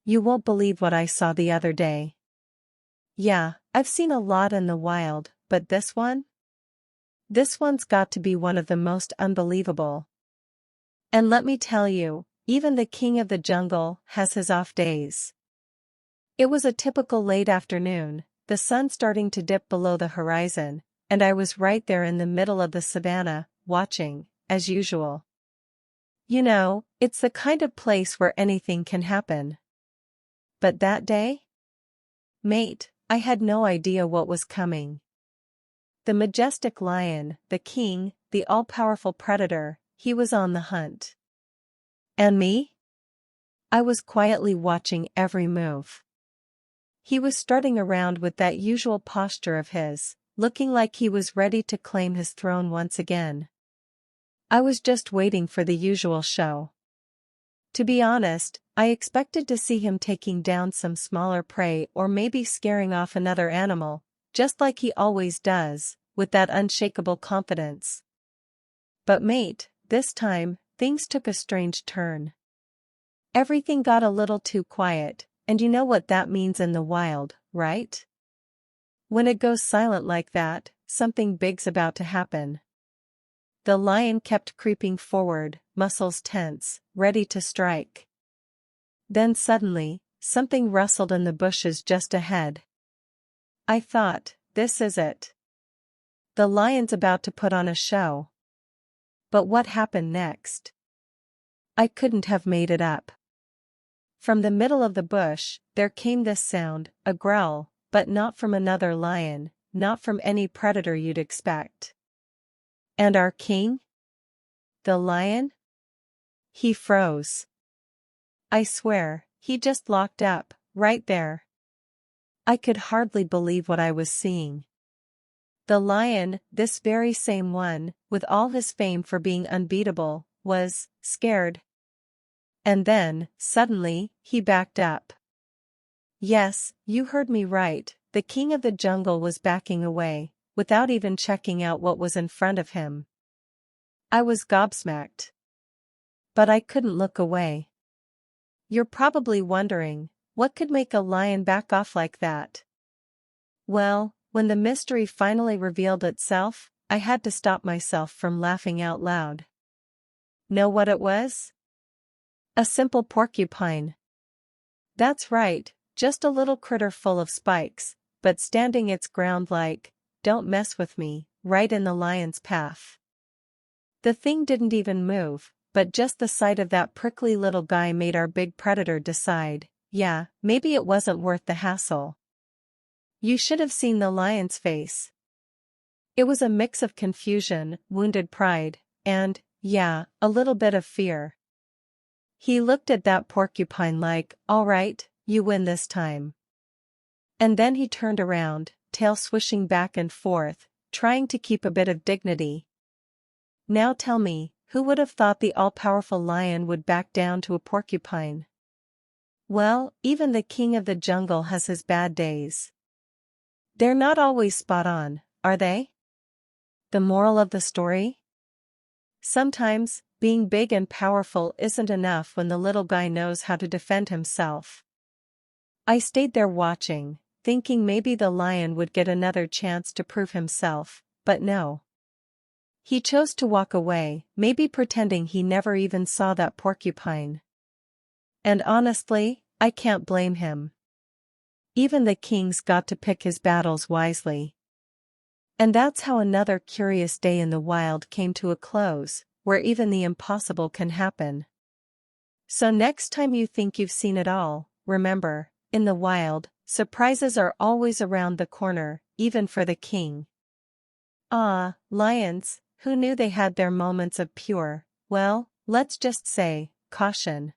You won't believe what I saw the other day. Yeah, I've seen a lot in the wild, but this one? This one's got to be one of the most unbelievable. And let me tell you, even the king of the jungle has his off days. It was a typical late afternoon, the sun starting to dip below the horizon, and I was right there in the middle of the savannah, watching, as usual. You know, it's the kind of place where anything can happen. But that day? Mate, I had no idea what was coming. The majestic lion, the king, the all-powerful predator, he was on the hunt. And me? I was quietly watching every move. He was strutting around with that usual posture of his, looking like he was ready to claim his throne once again. I was just waiting for the usual show. To be honest, I expected to see him taking down some smaller prey or maybe scaring off another animal, just like he always does, with that unshakable confidence. But mate, this time, things took a strange turn. Everything got a little too quiet, and you know what that means in the wild, right? When it goes silent like that, something big's about to happen. The lion kept creeping forward, muscles tense, ready to strike. Then suddenly, something rustled in the bushes just ahead. I thought, this is it. The lion's about to put on a show. But what happened next? I couldn't have made it up. From the middle of the bush, there came this sound, a growl, but not from another lion, not from any predator you'd expect. And our king? The lion? He froze. I swear, he just locked up, right there. I could hardly believe what I was seeing. The lion, this very same one, with all his fame for being unbeatable, was scared. And then, suddenly, he backed up. Yes, you heard me right, the king of the jungle was backing away, without even checking out what was in front of him. I was gobsmacked. But I couldn't look away. You're probably wondering, what could make a lion back off like that? Well, when the mystery finally revealed itself, I had to stop myself from laughing out loud. Know what it was? A simple porcupine. That's right, just a little critter full of spikes, but standing its ground like, don't mess with me, right in the lion's path. The thing didn't even move, but just the sight of that prickly little guy made our big predator decide, yeah, maybe it wasn't worth the hassle. You should have seen the lion's face. It was a mix of confusion, wounded pride, and, yeah, a little bit of fear. He looked at that porcupine like, all right, you win this time. And then he turned around, tail swishing back and forth, trying to keep a bit of dignity. Now tell me, who would have thought the all-powerful lion would back down to a porcupine? Well, even the king of the jungle has his bad days. They're not always spot on, are they? The moral of the story? Sometimes, being big and powerful isn't enough when the little guy knows how to defend himself. I stayed there watching, thinking maybe the lion would get another chance to prove himself, but no. He chose to walk away, maybe pretending he never even saw that porcupine. And honestly, I can't blame him. Even the king's got to pick his battles wisely. And that's how another curious day in the wild came to a close, where even the impossible can happen. So next time you think you've seen it all, remember, in the wild, surprises are always around the corner, even for the king. Ah, lions, who knew they had their moments of pure, well, let's just say, caution.